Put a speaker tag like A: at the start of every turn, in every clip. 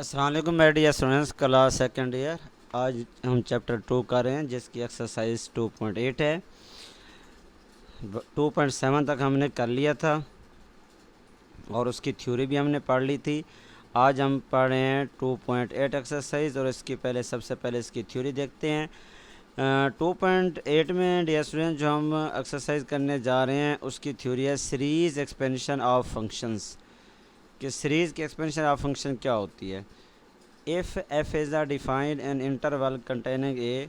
A: अस्सलाम वालेकुम my dear students, class second year. आज हम चैप्टर 2 कर रहे हैं जिसकी एक्सरसाइज 2.8 है। 2.7 तक हमने कर लिया था और उसकी थ्योरी भी हमने पढ़ ली थी। आज हम पढ़ रहे हैं 2.8 एक्सरसाइज और इसकी सबसे पहले इसकी थ्योरी देखते हैं। 2.8 में डियर स्टूडेंट जो हम एक्सरसाइज करने जा रहे हैं उसकी थ्योरी है सीरीज़ एक्सपेंशन ऑफ फंक्शंस। कि सीरीज़ की एक्सपेंशन ऑफ फंक्शन क्या होती है। If f is defined an interval containing a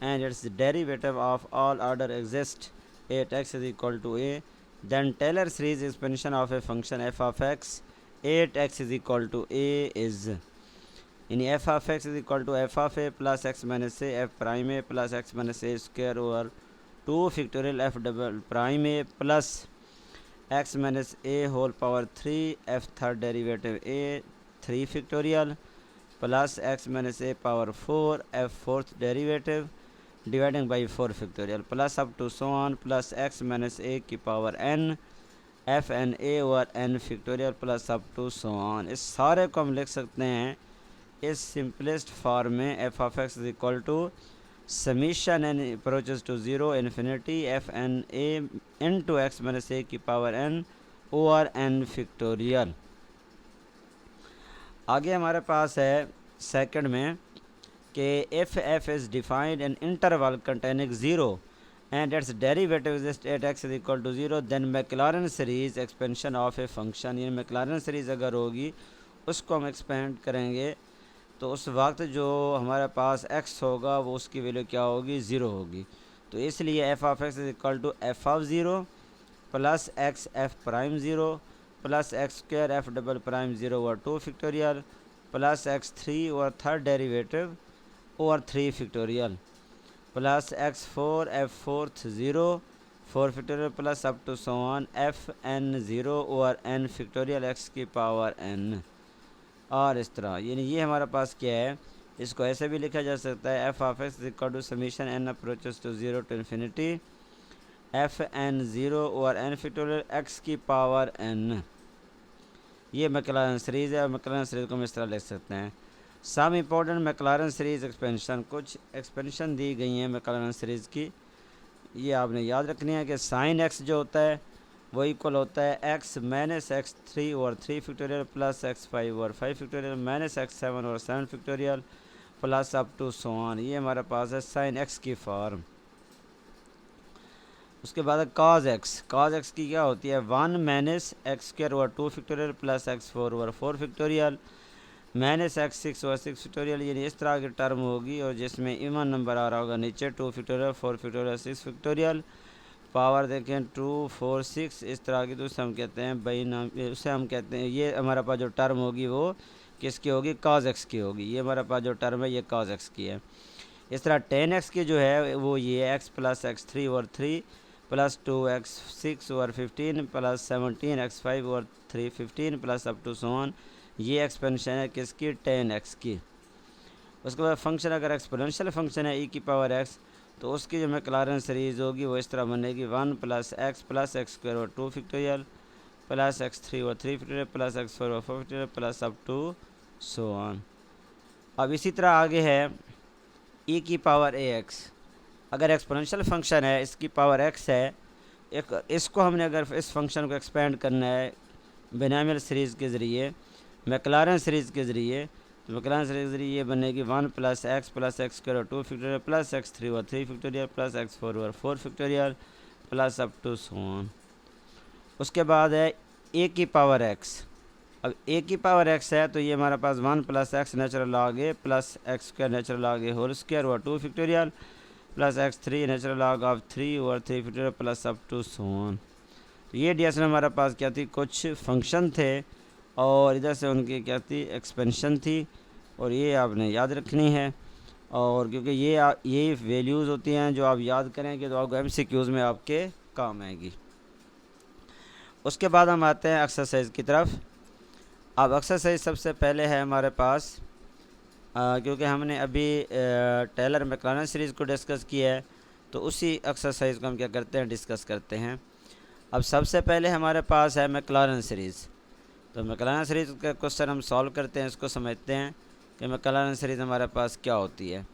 A: and its derivative of all order exists at x is equal to a, then Taylor series expansion of a function f of x at x is equal to a is in f of x is equal to f of a plus x minus a f prime a plus x minus a square over 2 factorial f double prime a plus x minus a whole power 3 f third derivative a 3 factorial plus x minus a power 4 f fourth derivative dividing by 4 factorial plus up to so on plus x minus a की power n f n a over n factorial plus up to so on। इस सारे को हम लिख सकते हैं इस simplest form में f of x is equal to summation n approaches to 0 infinity f n a into x minus a की power n over n factorial। आगे हमारे पास है सेकंड में कि if f is defined an interval containing zero and its derivative is at x is equal to zero then Maclaurin series expansion of a function. ये Maclaurin series अगर होगी उसको हम एक्सपेंड करेंगे तो उस वक्त जो हमारे पास एक्स होगा वो उसकी वैल्यू क्या होगी, ज़ीरो होगी। तो इसलिए F of X is equal to F of zero plus x F prime zero plus X square F double prime zero over 2 factorial plus X three over third derivative over 3 factorial plus X four F fourth zero 4 factorial plus up to so on F N zero over N factorial X की power N. और इस तरह यानी ये हमारे पास क्या है, इसको ऐसे भी लिखा जा सकता है F of X equal to summation N approaches to zero to infinity F N zero over N factorial X की पावर एन। ये मैक्लॉरेन सीरीज़ है और मैक्लॉरेन सीरीज़ को हम इस तरह लिख सकते हैं। सम इम्पोर्टेंट मैक्लॉरेन सीरीज़ एक्सपेंशन, कुछ एक्सपेंशन दी गई हैं मैक्लॉरेन सीरीज़ की, ये आपने याद रखनी है कि साइन एक्स जो होता है वो इक्वल होता है X minus X three over 3 factorial plus X 5 over 5 factorial minus X 7 over 7 factorial plus up to so on. ये हमारे पास है साइन एक्स की फॉर्म। उसके बाद कॉज एक्स की क्या होती है 1 minus X square over 2 factorial plus X 4 over 4 factorial minus x 6 over 6 factorial. यानी इस तरह की टर्म होगी और जिसमें इवन नंबर आ रहा होगा नीचे 2 फैक्टोरियल 4 फैक्टोरियल 6 फैक्टोरियल पावर देखें 2 4 6 इस तरह की। तो उसे हम कहते हैं बाई नाम, उसे हम कहते हैं ये हमारे पास जो टर्म होगी वो किसकी होगी, कॉज एक्स की होगी। ये हमारे पास जो टर्म है ये कॉज एक्स की है। इस तरह टेन एक्स की जो है वो ये X plus X 3 over 3 plus 2 X 6 over 15 plus 17 X 5 over 3 15 plus up to so on. ये एक्सपेंशन है किसकी, टेन एक्स की। उसके बाद फंक्शन अगर एक्सपोनेंशियल फंक्शन है ई की पावर एक्स तो उसकी जो मैक्लॉरेन सीरीज़ होगी वो इस तरह बनेगी 1 plus X square over 2 factorial plus X 3 over 3 factorial plus X 4 over 4 factorial plus up to so on. अब इसी तरह आगे है ई की पावर ए एक्स। अगर एक्सपोनेंशियल फंक्शन है इसकी पावर एक्स है, इसको हमने अगर इस फंक्शन को एक्सपेंड करना है बिनॉमियल सीरीज़ के ज़रिए मैक्लॉरेन सीरीज़ के ज़रिए तो मैक्लॉरेन सीरीज़ के ज़रिए ये बनेगी 1 plus X square over 2 factorial plus X 3 over 3 factorial plus X 4 over 4 factorial plus up to so on. उसके बाद है ए की पावर एक्स। अब ए की पावर एक्स है तो ये हमारे पास 1 plus X natural log A plus X square natural log A whole square over 2 factorial plus X 3 natural log of 3 over 3 factorial plus up to so on. तो ये D में हमारे पास क्या थी, कुछ फंक्शन थे और इधर से उनकी क्या थी, एक्सपेंशन थी। और ये आपने याद रखनी है और क्योंकि ये वैल्यूज़ होती हैं जो आप याद करेंगे तो आपको MCQs में आपके काम आएगी। उसके बाद हम आते हैं एक्सरसाइज की तरफ। अब एक्सरसाइज सबसे पहले है हमारे पास क्योंकि हमने अभी टेलर मैक्लॉरेन सीरीज़ को डिस्कस किया है तो उसी एक्सरसाइज को हम क्या करते हैं, डिस्कस करते हैं। अब सबसे पहले हमारे पास है मैक्लॉरेन सीरीज़। तो मैक्लारेन सीरीज़ का क्वेश्चन हम सॉल्व करते हैं, इसको समझते हैं कि मैक्लारेन सीरीज़ हमारे पास क्या होती है।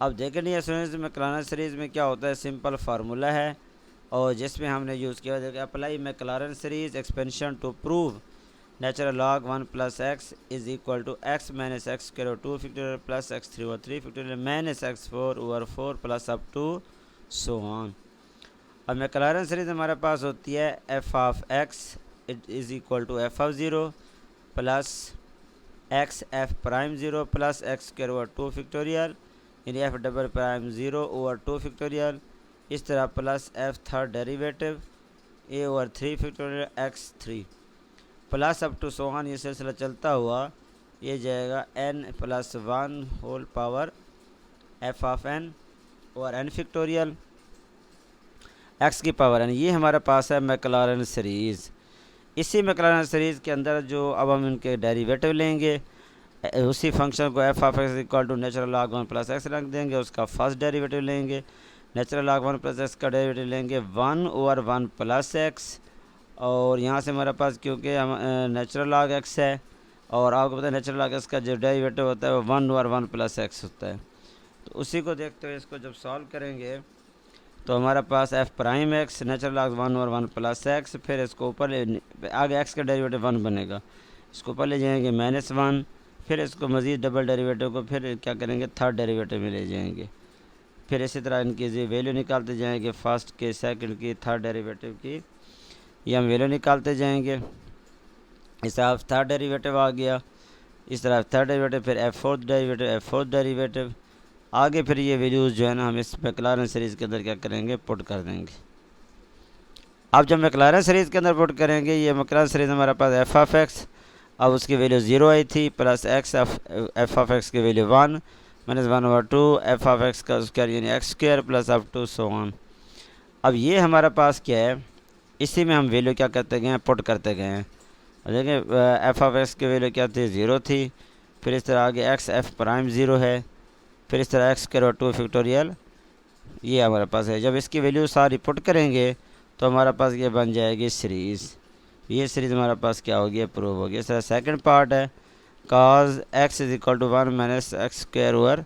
A: अब देखें डियर स्टूडेंट्स, मैक्लारेन सीरीज़ में क्या होता है, सिंपल फार्मूला है और जिसमें हमने यूज़ किया देखिए, apply Maclaurin series expansion to prove natural log 1 plus X is equal to X minus X square over 2 factorial plus X 3 over 3 factorial minus X 4 over 4 plus up to so on. अब Maclaurin series हमारे पास होती है F of X it is equal to F of zero plus x F prime zero plus X square over 2 factorial यानी F double prime zero over 2 factorial, इस तरह plus F third derivative A over 3 factorial X 3 plus up to so on, ये सिलसिला चलता हुआ ये जाएगा n plus 1 whole power F of n और n फैक्टोरियल x की पावर n। ये हमारे पास है मैक्लारेन सीरीज़। इसी मैक्लारेन सीरीज़ के अंदर जो अब हम इनके डेरिवेटिव लेंगे, उसी फंक्शन को F of X equal to natural log 1 plus X रख देंगे, उसका फर्स्ट डेरिवेटिव लेंगे, नेचुरल लॉग 1 प्लस एक्स का डेरिवेटिव लेंगे 1 ओवर 1 प्लस एक्स, और यहाँ से हमारे पास क्योंकि हम नेचुरल लॉग एक्स है और आपको पता है नेचुरल लॉग एक्स का जो डेरिवेटिव होता है वो 1 ओवर 1 प्लस एक्स होता है। तो उसी को देखते हुए इसको जब सॉल्व करेंगे तो हमारे पास f prime x natural log 1 over 1 plus x, फिर इसको ऊपर आगे एक्स का डेरिवेटिव 1 बनेगा, इसको ऊपर ले जाएंगे -1, फिर इसको मज़ीद डबल डेरिवेटिव को फिर क्या करेंगे थर्ड डेरिवेटिव में ले जाएंगे, फिर इसी तरह इनकी वैल्यू निकालते जाएंगे, फर्स्ट के सेकंड की थर्ड डेरिवेटिव की, ये हम वैल्यू निकालते जाएंगे। इस तरह थर्ड डेरिवेटिव आ गया, इस तरह थर्ड डेरिवेटिव, फिर एफ फोर्थ डेरिवेटिव आगे, फिर ये वैल्यूज़ जो है ना हम इस मैक्लारेन सीरीज़ के अंदर क्या करेंगे पुट कर देंगे। अब जब मैक्लारेन सीरीज़ के अंदर पुट करेंगे, ये मैक्लारेन सीरीज़ हमारे पास एफ ऑफ एक्स, अब उसकी वैल्यू 0 आई थी, plus x f of x की value 1 minus 1 over 2 f of x का स्क्वायर यानी x square plus up to so on. अब ये हमारे पास क्या है, इसी में हम वैल्यू क्या करते गए हैं पुट करते गए हैं। देखें एफ ऑफ एक्स की वैल्यू क्या थी 0 थी, फिर इस तरह आगे एक्स एफ प्राइम 0 है, फिर इस तरह एक्स स्क्वायर 2 फैक्टोरियल ये हमारे पास है। जब इसकी वैल्यू सारी पुट करेंगे तो हमारे पास ये बन जाएगी सीरीज़, ये सीरीज़ हमारे पास क्या होगी प्रूव होगी। इस तरह सेकंड पार्ट है cos x is equal to 1 minus X square over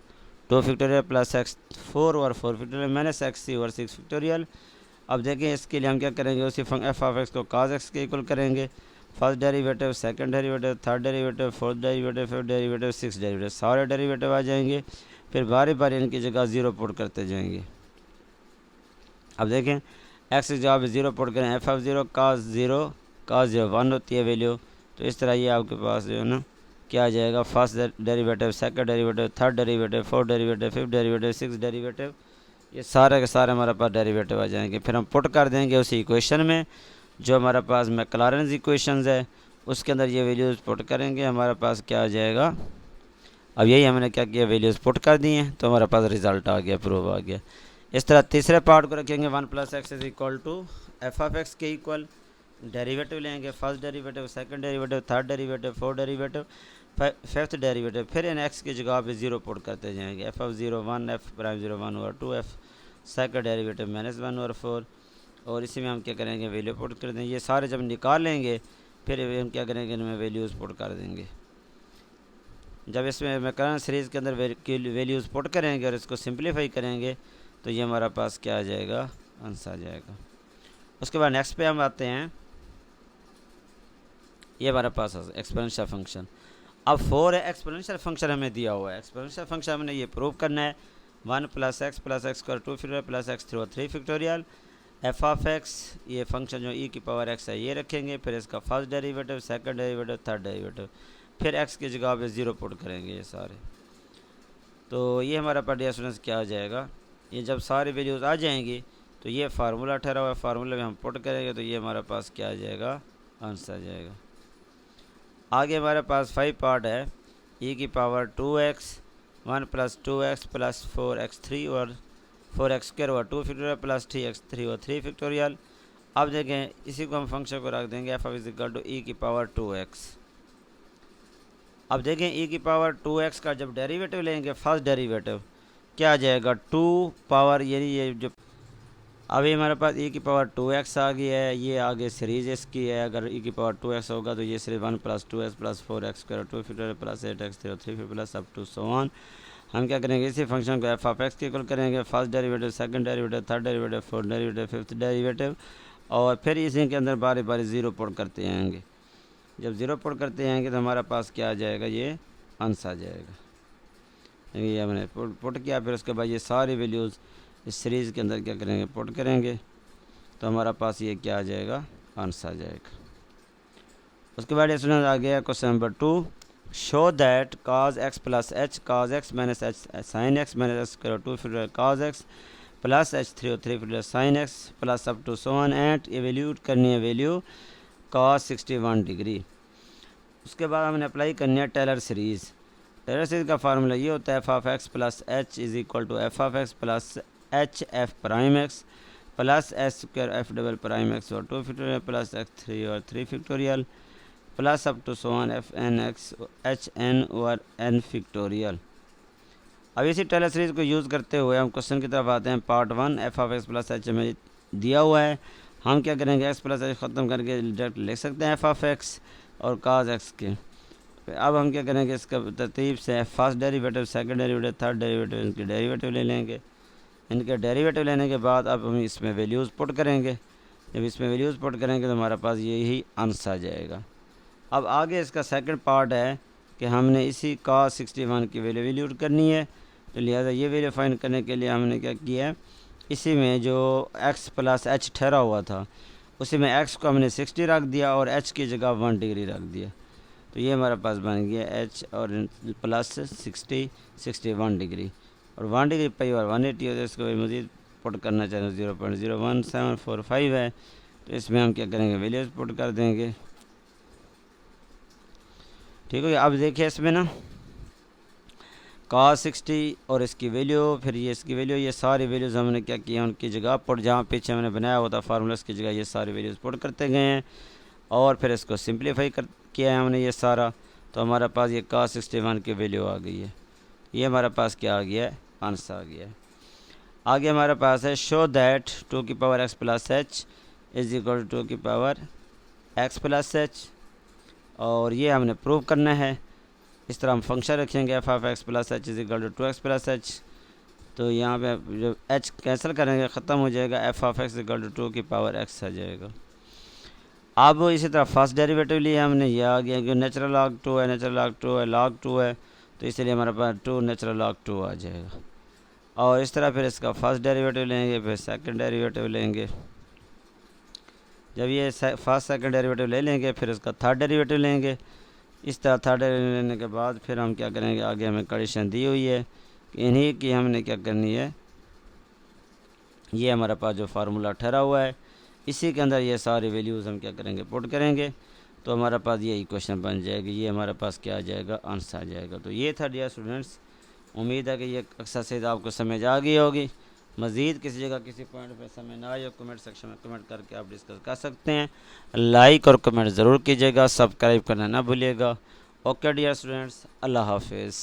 A: 2 factorial plus X 4 over 4 factorial minus X 3 over 6 factorial. अब देखें इसके लिए हम क्या करेंगे, उसी एफ ऑफ एक्स को cos x के इक्वल करेंगे, first derivative, second derivative, third derivative, fourth derivative, fifth derivative, six derivative, सारे डेरिवेटिव आ जाएंगे, फिर बारी बारी इनकी जगह 0 पुट करते जाएंगे। अब देखें एक्स की जगह 0 पुट करें, एफ ऑफ 0 cos 0 1 होती है वैल्यू, तो इस तरह ये आपके पास जो है ना क्या आ जाएगा, first derivative, second derivative, third derivative, fourth derivative, fifth derivative, six derivative, ये सारे के सारे हमारे पास डेरिवेटिव आ जाएंगे। फिर हम पुट कर देंगे उसी इक्वेशन में जो हमारे पास मैक्लारेन इक्वेशंस है, उसके अंदर ये वैल्यूज़ पुट करेंगे, हमारे पास क्या आ जाएगा। अब यही हमने क्या किया, वैल्यूज़ पुट कर दी हैं तो हमारे पास रिज़ल्ट आ गया, प्रूव आ गया। इस तरह तीसरे पार्ट को रखेंगे 1 plus X is equal to F of X के इक्वल, डेरिवेटिव लेंगे, first derivative, second derivative, third derivative, fourth derivative, fifth derivative, फिर इन एक्स की जगह पे 0 पुट करते जाएंगे, F of 0 1 F prime 0 1 over 2 F second derivative minus 1 over 4, और इसी में हम क्या करेंगे वैल्यू पुट कर देंगे। ये सारे जब निकाल लेंगे फिर हम क्या करेंगे इनमें वैल्यूज़ पुट कर देंगे। जब इसमें मैक्लारेन सीरीज़ के अंदर वैल्यूज़ पुट करेंगे और इसको सिंप्लीफाई करेंगे तो ये हमारा पास क्या आ जाएगा, आंसर आ जाएगा। उसके बाद नेक्स्ट पे हम आते हैं, ये हमारे पास एक्सपोनेंशियल फंक्शन। अब 4 एक्सपोनेंशियल फंक्शन हमें दिया हुआ है, एक्सपोनेंशियल फंक्शन हमने ये प्रूव करना है 1 plus X square 2 factorial plus X 3 और 3 फैक्टोरियल, एफ ऑफ एक्स ये फंक्शन जो ई की पावर एक्स है ये रखेंगे, फिर इसका first derivative, second derivative, third derivative, फिर एक्स की जगह पे 0 पुट करेंगे ये सारे। तो ये हमारा पर डियर स्टूडेंट्स क्या आ जाएगा, ये जब सारी वैल्यूज़ आ जाएंगी तो ये फार्मूला ठहरा हुआ है, फार्मूले में हम पुट करेंगे तो ये हमारे पास क्या आ जाएगा, आंसर आ जाएगा। आगे हमारे पास 5 पार्ट है, ई की power 2x 1 plus 2x plus 4x3 और 4x स्क्वायर और 2 फैक्टोरियल प्लस 3x3 और 3 फैक्टोरियल। अब देखें इसी को हम फंक्शन को रख देंगे f of is equal to e की पावर 2x। अब देखें ई की पावर 2x का जब डेरिवेटिव लेंगे फर्स्ट डेरिवेटिव क्या आ जाएगा 2 पावर, यानी ये जो अब ये हमारे पास e की पावर 2x आ गया है, ये आगे सीरीज इसकी है। अगर e की पावर 2x होगा तो ये series 1 + 2x + 4x square 2 factorial plus 8x 3 factorial plus up to so on. हम क्या करेंगे, इसी फंक्शन को एफ ऑफ एक्स के इक्वल करेंगे, first derivative, second derivative, third derivative, fourth derivative, fifth derivative, और फिर इसी के अंदर बारी बारी ज़ीरो पुट करते आएंगे। जब ज़ीरो पुट करते आएंगे तो हमारे पास क्या आ जाएगा, ये आंसर आ जाएगा। ये हमने पुट किया, फिर उसके बाद ये सारी वैल्यूज़ इस सीरीज़ के अंदर क्या करेंगे, पुट करेंगे, तो हमारा पास ये क्या आ जाएगा, आंसर आ जाएगा। उसके बाद स्टूडेंट आ गया question number 2, show that cos x plus H cos x minus H sine x minus H square 2 फिर cos x प्लस एच 3 फिर sine x plus up to so on and evaluate करनी है value cos 61 degree. उसके बाद हमने apply करनी है Taylor series. Taylor series का फार्मूला ये होता है F of X plus H is equal to F of X plus H F prime X plus H square F double prime X और 2 फैक्टोरियल प्लस एक्स 3 और 3 factorial plus up to so on F N X H N और N factorial. अब इसी Taylor series को use करते हुए हम question की तरफ आते हैं। Part 1, F of X plus H में दिया हुआ है, हम क्या करेंगे, एक्स प्लस एच ख़त्म करके डायरेक्ट लिख सकते हैं एफ ऑफ एक्स और काज एक्स के। अब हम क्या करेंगे, इसका तरतीब से first derivative, second derivative, third derivative, इनके डेरिवेटिव ले लेंगे। इनके डेरिवेटिव लेने के बाद अब हम इसमें वैल्यूज़ पुट करेंगे। जब इसमें वैल्यूज़ पुट करेंगे तो हमारे पास यही आंसर आ जाएगा। अब आगे इसका सेकंड पार्ट है कि हमने इसी cos 61 की वैल्यू वैल्यूट करनी है, तो लिहाजा ये वैल्यू फाइंड करने के लिए हमने क्या किया है, इसी में जो x प्लस एच ठहरा हुआ था उसी में x को हमने 60 रख दिया और h की जगह 1 डिग्री रख दिया, तो ये हमारे पास बन गया h और प्लस 60 61 डिग्री और 1 डिग्री पाई और 180 होता है। इसको मज़ीद पुट करना चाहिए 0.01745 है, तो इसमें हम क्या करेंगे, वैल्यूज पुट कर देंगे। ठीक है, अब देखिए इसमें ना cos 60 और इसकी वैल्यू, फिर ये इसकी वैल्यू, ये सारी वैल्यूज़ हमने क्या किया, उनकी जगह पुट, जहाँ पीछे हमने बनाया हुआ था फार्मूला की जगह ये सारी वैल्यूज़ पुट करते गए हैं और फिर इसको सिंप्लीफाई किया है हमने ये सारा, तो हमारे पास ये cos 61 की वैल्यू आ गई है। ये हमारे पास क्या आ गया है, आंसर आ गया है। आगे हमारे पास है शो दैट 2 की power x plus H is equal to 2 की पावर x प्लस एच, और ये हमने प्रूव करना है। इस तरह हम फंक्शन रखेंगे F of X plus H is equal to 2x plus H, तो यहाँ पे जो h कैंसिल करेंगे ख़त्म हो जाएगा, F of X equal to 2 की पावर x आ जाएगा। अब इसी तरह फर्स्ट डेरिवेटिव लिए हमने, ये आ गया कि नेचुरल लॉग 2 है, नेचुरल लॉग 2 है, लॉग 2 है, तो इसलिए हमारे पास 2 नेचुरल लॉग 2 आ जाएगा। और इस तरह फिर इसका फर्स्ट डेरिवेटिव लेंगे, फिर सेकंड डेरिवेटिव लेंगे। जब ये फर्स्ट सेकंड डेरिवेटिव ले लेंगे फिर इसका थर्ड डेरिवेटिव लेंगे। इस तरह थर्ड डेरिवेटिव लेने के बाद फिर हम क्या करेंगे, आगे हमें कंडीशन दी हुई है कि इन्हीं की हमने क्या करनी है, ये हमारे पास जो फार्मूला ठहरा हुआ है इसी के अंदर ये सारी वैल्यूज़ हम क्या करेंगे, पुट करेंगे, तो हमारे पास ये इक्वेशन बन जाएगी। ये हमारे पास क्या आ जाएगा, आंसर आ जाएगा। तो ये था डियर स्टूडेंट्स, उम्मीद है कि ये एक्सरसाइज आपको समझ आ गई होगी। मज़ीद किसी जगह किसी पॉइंट पर समझ ना आए, कमेंट सेक्शन में कमेंट करके आप डिस्कस कर सकते हैं। लाइक और कमेंट ज़रूर कीजिएगा, सब्सक्राइब करना ना भूलिएगा। ओके डियर स्टूडेंट्स, अल्लाह हाफिज़।